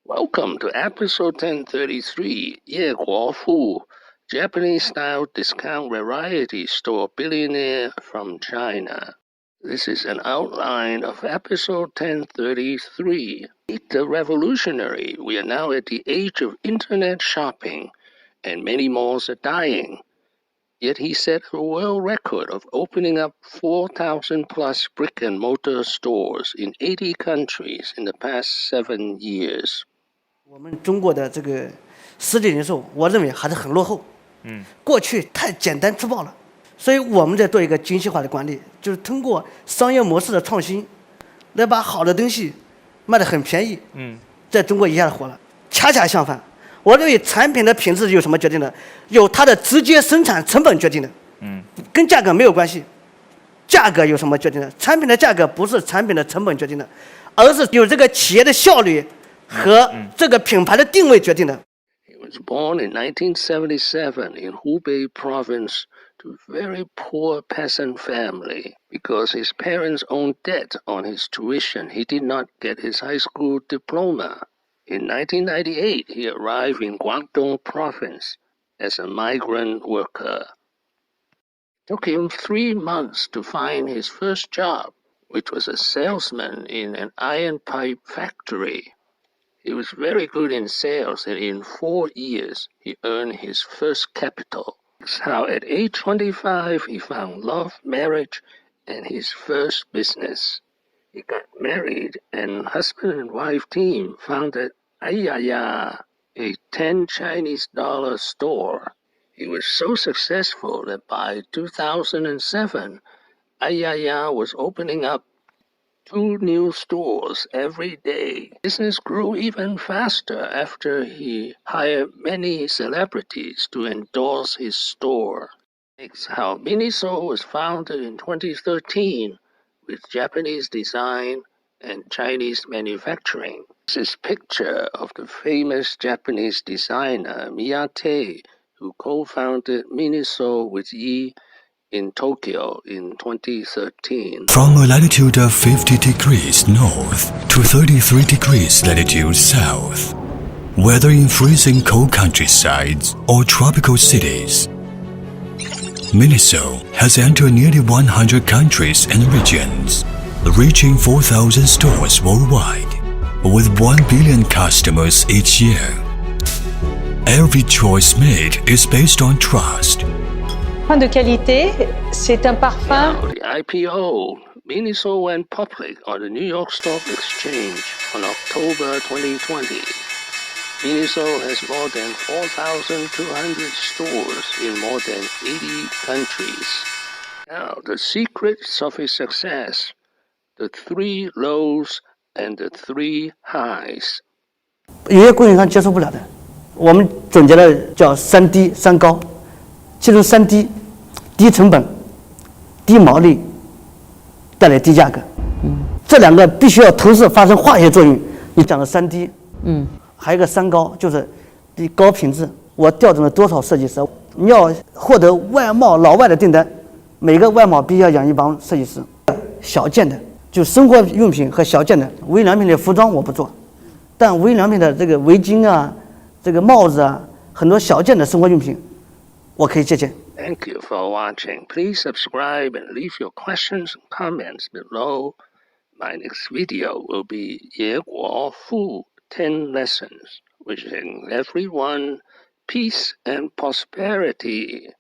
Welcome to episode 1033, Guo Fu, Japanese-style discount variety store billionaire from China. This is an outline of episode 1033. The revolutionary, we are now at the age of internet shopping, and many malls are dying. Yet he set a world record of opening up 4,000 plus brick-and-mortar stores in 80 countries in the past 7 years. 我们中国的这个实体零售，我认为还是很落后。过去太简单粗暴了，所以我们在做一个精细化的管理，就是通过商业模式的创新，来把好的东西卖得很便宜。在中国一下子火了。恰恰相反，我认为产品的品质由什么决定的？由它的直接生产成本决定的。跟价格没有关系。价格由什么决定的？产品的价格不是产品的成本决定的，而是由这个企业的效率。和这个品牌的定位决定的。He was born in 1977 in Hubei Province to a very poor peasant family. Because his parents owned debt on his tuition, he did not get his high school diploma. In 1998, he arrived in Guangdong Province as a migrant worker. It took him 3 months to find his first job, which was a salesman in an iron pipe factory. He was very good in sales, and in 4 years, he earned his first capital. That's how at age 25, he found love, marriage, and his first business. He got married, and husband and wife team founded Aiyaya, a 10 Chinese dollar store. He was so successful that by 2007, Aiyaya was opening up 2 new stores every day. Business grew even faster after he hired many celebrities to endorse his store. It's how Miniso was founded in 2013 with Japanese design and Chinese manufacturing. This is a picture of the famous Japanese designer Miyate, who co-founded Miniso with Yi in Tokyo in 2013. From a latitude of 50 degrees north to 33 degrees latitude south, whether in freezing cold countrysides or tropical cities, Miniso has entered nearly 100 countries and regions, reaching 4,000 stores worldwide, with 1 billion customers each year. Every choice made is based on trust. De qualité, c'est un parfum. Now, the IPO, Miniso went public on the New York Stock Exchange on October 2020. Miniso has more than 4,200 stores in more than 80 countries. Now, the secrets of his success, the 3 lows and the 3 highs. 有些供应商接受不了的，我们总结了叫3低3高，其中3低。低成本、低毛利，带来低价格。这2个必须要同时发生化学作用。你讲的3低，还有一个3高，就是低高品质。我调整了多少设计师？你要获得外贸老外的订单，每个外贸必须要养一帮设计师。小件的，就生活用品和小件的，无印良品的服装我不做，但无印良品的这个围巾啊、这个帽子啊，很多小件的生活用品，我可以借鉴。Thank you for watching. Please subscribe and leave your questions and comments below. My next video will be Guo Fu 10 lessons, wishing everyone peace and prosperity.